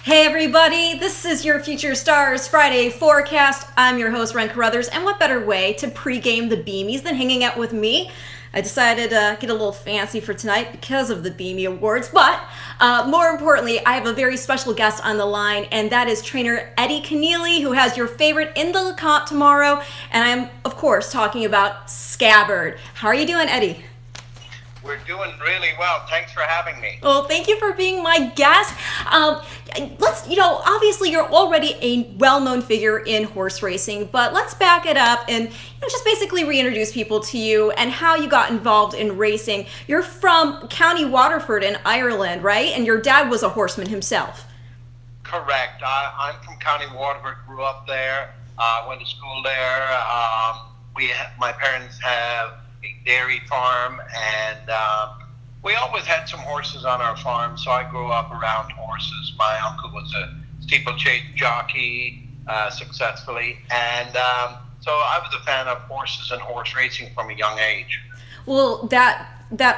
Hey everybody, this is your Future Stars Friday forecast. I'm your host, Ren Carruthers, and what better way to pregame the Beamies than hanging out with me? I decided to get a little fancy for tonight because of the Beamy Awards, but more importantly, I have a very special guest on the line, and that is trainer Eddie Kenneally, who has your favorite in the Lecomte tomorrow, and I'm, of course, talking about Scabbard. How are you doing, Eddie? We're doing really well. Thanks for having me. Well, thank you for being my guest. Obviously you're already a well-known figure in horse racing, but let's back it up and just basically reintroduce people to you and how you got involved in racing. You're from County Waterford in Ireland, right? And your dad was a horseman himself. Correct. I'm from County Waterford, grew up there, went to school there. My parents have a dairy farm, and we always had some horses on our farm, so I grew up around horses. My uncle was a steeplechase jockey successfully, and so I was a fan of horses and horse racing from a young age. Well, that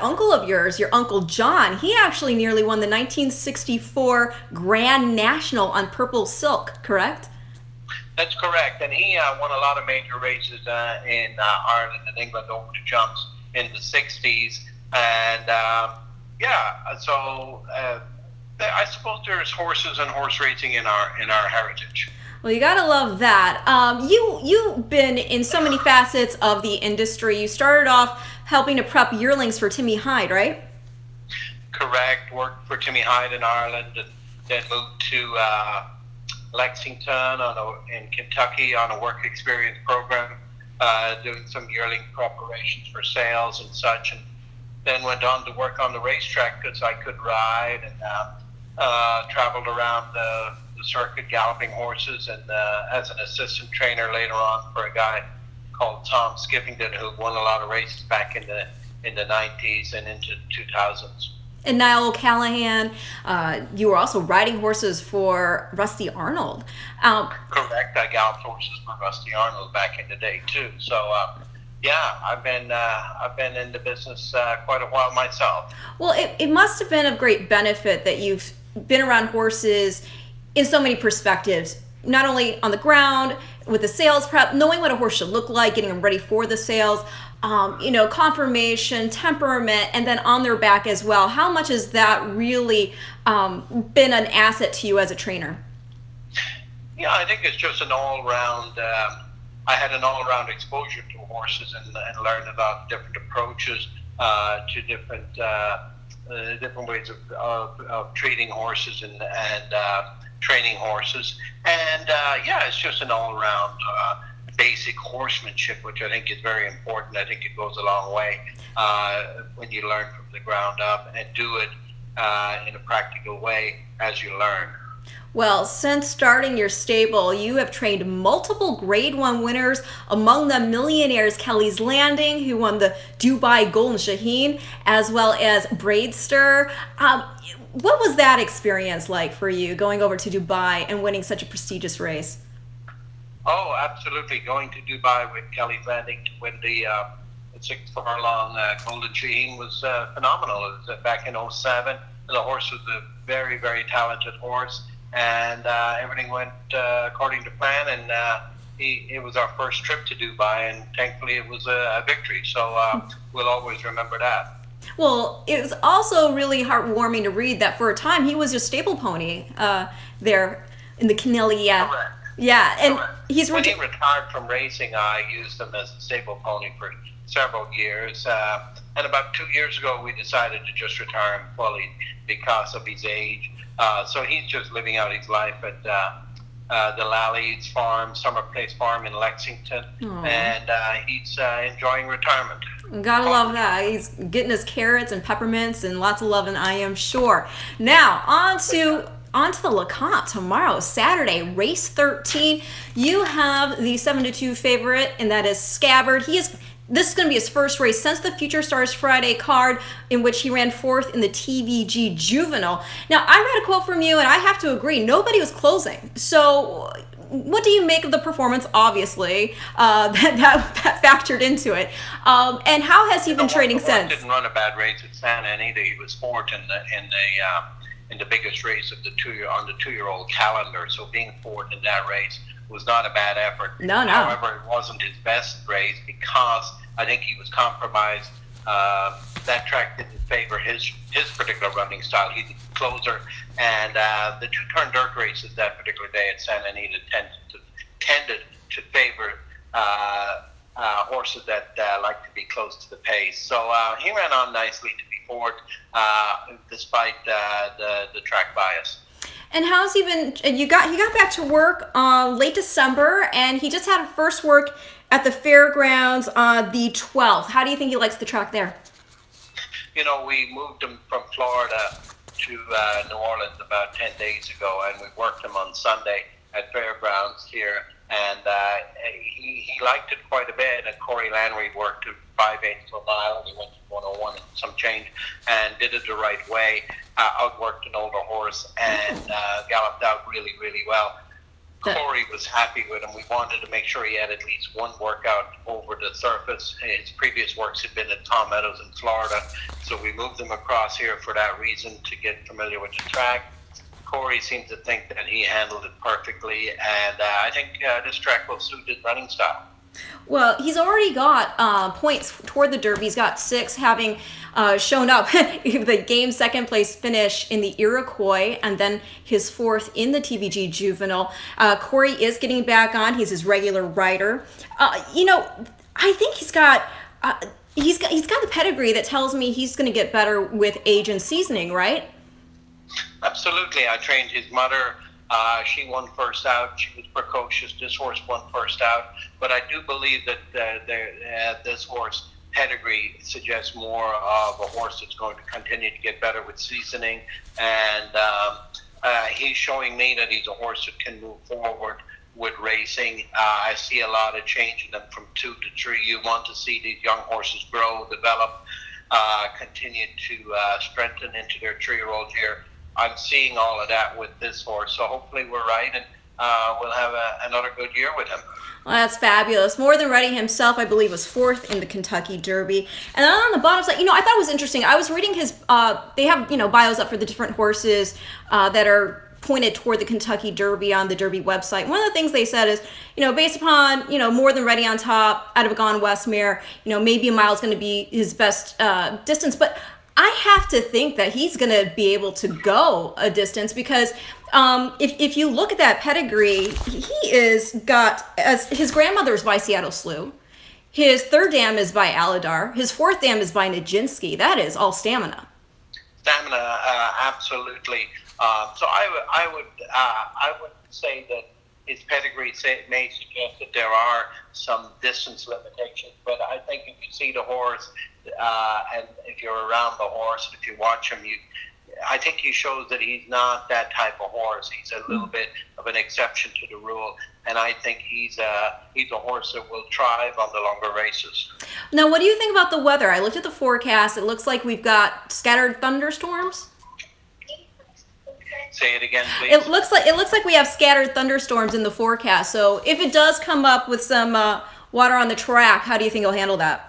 uncle of yours, your Uncle John, he actually nearly won the 1964 Grand National on Purple Silk, correct? That's correct, and he won a lot of major races in Ireland and England over the jumps in the 60s, and so I suppose there's horses and horse racing in our heritage. Well, you gotta love that. You've been in so many facets of the industry. You started off helping to prep yearlings for Timmy Hyde, right? Correct. Worked for Timmy Hyde in Ireland, and then moved to Lexington in Kentucky on a work experience program, doing some yearling preparations for sales and such, and then went on to work on the racetrack because I could ride, and traveled around the circuit galloping horses, and as an assistant trainer later on for a guy called Tom Skiffington, who won a lot of races back in the 90s and into 2000s. And Niall O'Callaghan, you were also riding horses for Rusty Arnold. Correct. I galloped horses for Rusty Arnold back in the day too. So I've been in the business quite a while myself. Well, it must have been of great benefit that you've been around horses in so many perspectives, not only on the ground with the sales prep, knowing what a horse should look like, getting them ready for the sales, conformation, temperament, and then on their back as well. How much has that really been an asset to you as a trainer? Yeah, I think it's just an all-round, I had an all-round exposure to horses and learned about different approaches to different ways of treating horses and training horses. And it's just an all-around basic horsemanship, which I think is very important. I think it goes a long way when you learn from the ground up and do it in a practical way as you learn. Well, since starting your stable, you have trained multiple Grade 1 winners, among them millionaires Kelly's Landing, who won the Dubai Golden Shaheen, as well as Braidster. What was that experience like for you, going over to Dubai and winning such a prestigious race? Oh, absolutely. Going to Dubai with Kelly's Landing to win the 6 furlong Golden Shaheen was phenomenal. It was back in 2007, and the horse was a very, very talented horse. And everything went according to plan, and it was our first trip to Dubai, and thankfully it was a victory, so we'll always remember that. Well, it was also really heartwarming to read that for a time he was a stable pony there in the Kenneally. Correct. Yeah, and Correct. When he retired from racing, I used him as a stable pony for several years, and about 2 years ago we decided to just retire him fully because of his age. So he's just living out his life at the Lally's farm, Summer Place Farm in Lexington. Aww. And he's enjoying retirement. Gotta love that. He's getting his carrots and peppermints and lots of loving, I am sure. Now, on to the Lecomte tomorrow, Saturday, race 13. You have the 7-2 favorite, and that is Scabbard. This is going to be his first race since the Future Stars Friday card, in which he ran 4th in the TVG Juvenile. Now, I read a quote from you, and I have to agree, nobody was closing. So what do you make of the performance, obviously, that factored into it? And how has he been training since? He didn't run a bad race at Santa Anita. He was 4th in the biggest race of the two-year-old calendar. So being fourth in that race was not a bad effort. No. However, it wasn't his best race because I think he was compromised. That track didn't favor his particular running style. He's a closer, and the two-turn dirt races that particular day at Santa Anita tended to favor horses that like to be close to the pace. So he ran on nicely to be fourth, despite the track bias. And how's he been? He got back to work late December, and he just had a first work at the fairgrounds on the 12th. How do you think he likes the track there? You know, we moved him from Florida to New Orleans about 10 days ago, and we worked him on Sunday at fairgrounds here, and he liked it quite a bit. And Corey Lanry worked him 5/8 of a mile, and he went to 101 and some change, and did it the right way. Outworked an older horse and galloped out really, really well. Corey was happy with him. We wanted to make sure he had at least one workout over the surface. His previous works had been at Tom Meadows in Florida, so we moved him across here for that reason, to get familiar with the track. Corey seemed to think that he handled it perfectly, and I think this track will suit his running style. Well, he's already got points toward the Derby. He's got 6, having shown up the game second place finish in the Iroquois, and then his 4th in the TVG Juvenile. Corey is getting back on. He's his regular rider. You know, I think he's got the pedigree that tells me he's going to get better with age and seasoning, right? Absolutely. I trained his mother. She won first out. She was precocious. This horse won first out. But I do believe that this horse pedigree suggests more of a horse that's going to continue to get better with seasoning. And he's showing me that he's a horse that can move forward with racing. I see a lot of change in them from 2 to 3. You want to see these young horses grow, develop, continue to strengthen into their 3-year-old year. I'm seeing all of that with this horse, so hopefully we're right, and we'll have another good year with him. Well, that's fabulous. More Than Ready himself, I believe, was 4th in the Kentucky Derby. And then on the bottom side, I thought it was interesting. I was reading his, they have, bios up for the different horses that are pointed toward the Kentucky Derby on the Derby website. One of the things they said is, based upon, More Than Ready on top, out of a Gone Westmere, maybe a mile is going to be his best distance, but I have to think that he's going to be able to go a distance, because if you look at that pedigree, he is got, as his grandmother is by Seattle Slew, his 3rd dam is by Aladar, his 4th dam is by Nijinsky. That is all stamina. Stamina, absolutely. So I would say that his pedigree may suggest that there are some distance limitations, but I think if you see the horse, and if you're around the horse, if you watch him, I think he shows that he's not that type of horse. He's a little bit of an exception to the rule, and I think he's a horse that will thrive on the longer races. Now, what do you think about the weather? I looked at the forecast. It looks like we've got scattered thunderstorms. Say it again, please. It looks like we have scattered thunderstorms in the forecast. So if it does come up with some water on the track, how do you think he'll handle that?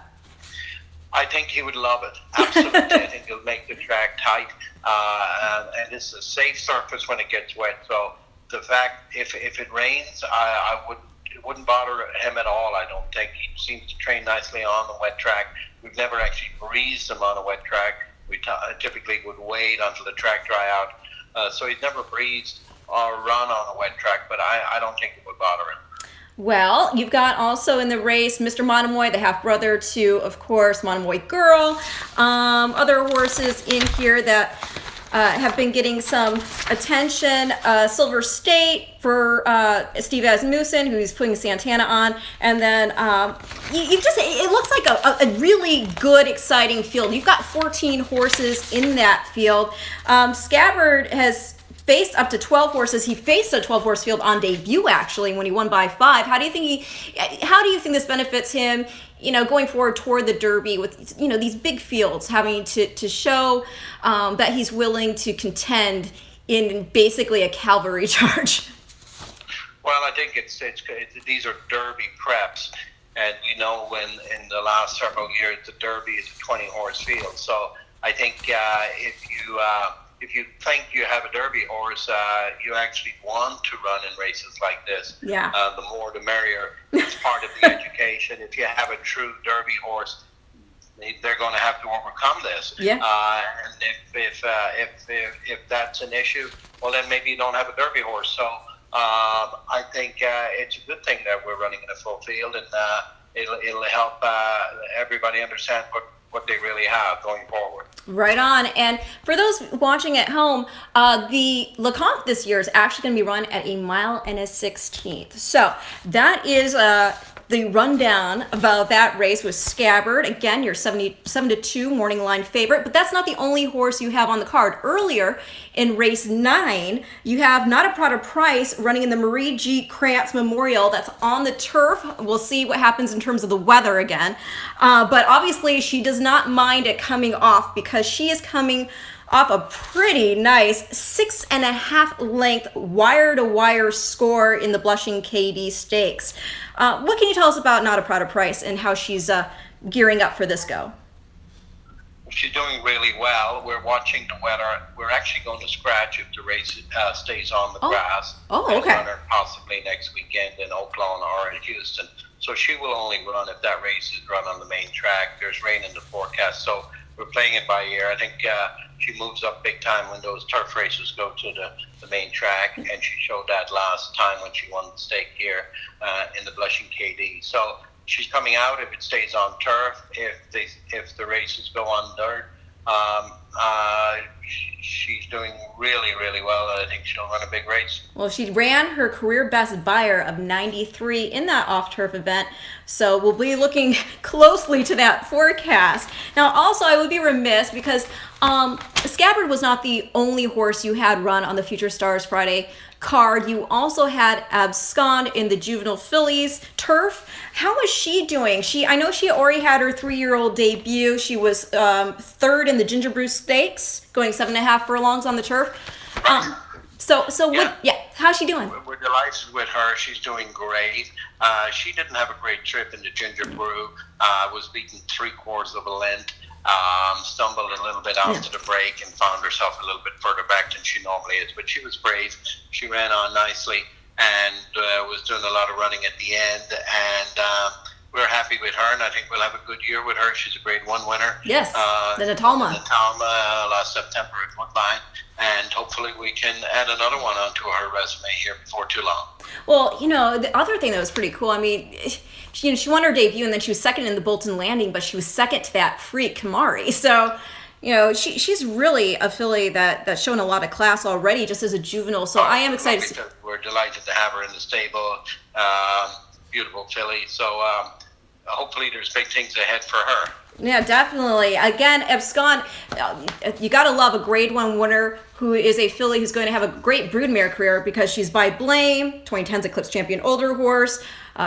I think he would love it. Absolutely. I think he'll make the track tight. And it's a safe surface when it gets wet. So the fact, if it rains, it wouldn't bother him at all, I don't think. He seems to train nicely on the wet track. We've never actually breezed him on a wet track. We typically would wait until the track dry out. So he's never breezed or run on a wet track, but I don't think it would bother him. Well, you've got also in the race Mr. Monomoy, the half-brother to, of course, Monomoy Girl. Other horses in here that have been getting some attention. Silver State for Steve Asmussen, who's putting Santana on. And then it looks like a really good, exciting field. You've got 14 horses in that field. Scabbard has faced up to 12 horses. He faced a 12-horse field on debut, actually, when he won by 5. How do you think this benefits him, going forward toward the Derby with, these big fields, having to show that he's willing to contend in basically a cavalry charge? Well, I think it's these are Derby preps, and when in the last several years the Derby is a 20-horse field. So I think if if you think you have a Derby horse, you actually want to run in races like this. Yeah. The more the merrier. It's part of the education. If you have a true Derby horse, they're going to have to overcome this. Yeah. And if that's an issue, well, then maybe you don't have a Derby horse. So I think it's a good thing that we're running in a full field, and it'll help everybody understand what they really have going forward. Right on. And for those watching at home, the Lecomte this year is actually going to be run at 1 mile and a 16th. So that is the rundown about that race with Scabbard. Again, your 7-2 morning line favorite, but that's not the only horse you have on the card. Earlier in race 9, you have Not a Prada Price running in the Marie G. Krantz Memorial. That's on the turf. We'll see what happens in terms of the weather again. But obviously she does not mind it coming off, because she is coming off a pretty nice 6.5 length wire-to-wire score in the Blushing KD Stakes. What can you tell us about Not a Prada Price and how she's gearing up for this go? She's doing really well. We're watching the weather. We're actually going to scratch if the race stays on the grass. Oh, okay. Run her possibly next weekend in Oklahoma or in Houston. So she will only run if that race is run on the main track. There's rain in the forecast, so we're playing it by ear. I think she moves up big time when those turf races go to the main track, and she showed that last time when she won the stake here in the Blushing KD. So she's coming out if it stays on turf. If the races go on dirt, she's doing really, really well. I think she'll run a big race. Well, she ran her career best Beyer of 93 in that off-turf event, so we'll be looking closely to that forecast. Now, also, I would be remiss because Scabbard was not the only horse you had run on the Future Stars Friday card. You also had Abscond in the Juvenile Fillies turf. How is she doing? I know she already had her 3-year-old debut. She was third in the Ginger Brew Stakes, going 7.5 furlongs on the turf. How's she doing? We're delighted with her. She's doing great. She didn't have a great trip in the Ginger Brew. Was beaten 3/4 of a length. Stumbled a little bit after the break and found herself a little bit further back than she normally is. But she was brave. She ran on nicely and was doing a lot of running at the end. And we're happy with her, and I think we'll have a good year with her. She's a Grade 1 winner. Yes, the Natalma. Last September at Woodbine. And hopefully we can add another one onto her resume here before too long. Well, the other thing that was pretty cool, I mean, she won her debut, and then she was second in the Bolton Landing, but she was second to that freak Kamari. So, she's really a filly that's shown a lot of class already just as a juvenile. So I am excited. We're delighted to have her in the stable. Beautiful filly. So hopefully there's big things ahead for her. Yeah, definitely. Again, Abscond, you got to love a Grade 1 winner who is a filly who's going to have a great broodmare career, because she's by Blame, 2010's Eclipse champion older horse.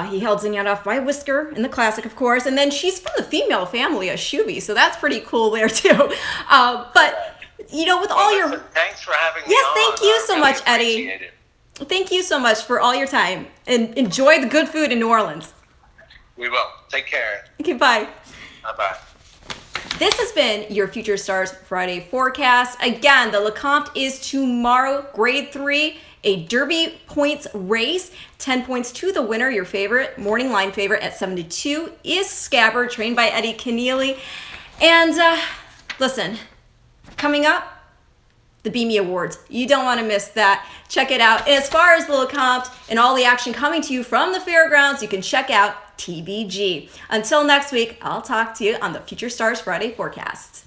He held Zinnian off by Whisker in the Classic, of course. And then she's from the female family of Shuby, so that's pretty cool there, too. But, with all your... Thanks for having me on. Yes, thank you so much, Eddie. Thank you so much for all your time. And enjoy the good food in New Orleans. We will. Take care. Okay, bye. Bye-bye. This has been your Future Stars Friday forecast. Again, the Lecomte is tomorrow, Grade 3, a Derby points race. 10 points to the winner. Your favorite, morning line favorite at 7-2 is Scabbard, trained by Eddie Kenneally. And listen, coming up, the Beamy Awards. You don't want to miss that. Check it out. And as far as the Lecomte and all the action coming to you from the fairgrounds, you can check out TVG. Until next week, I'll talk to you on the Future Stars Friday forecast.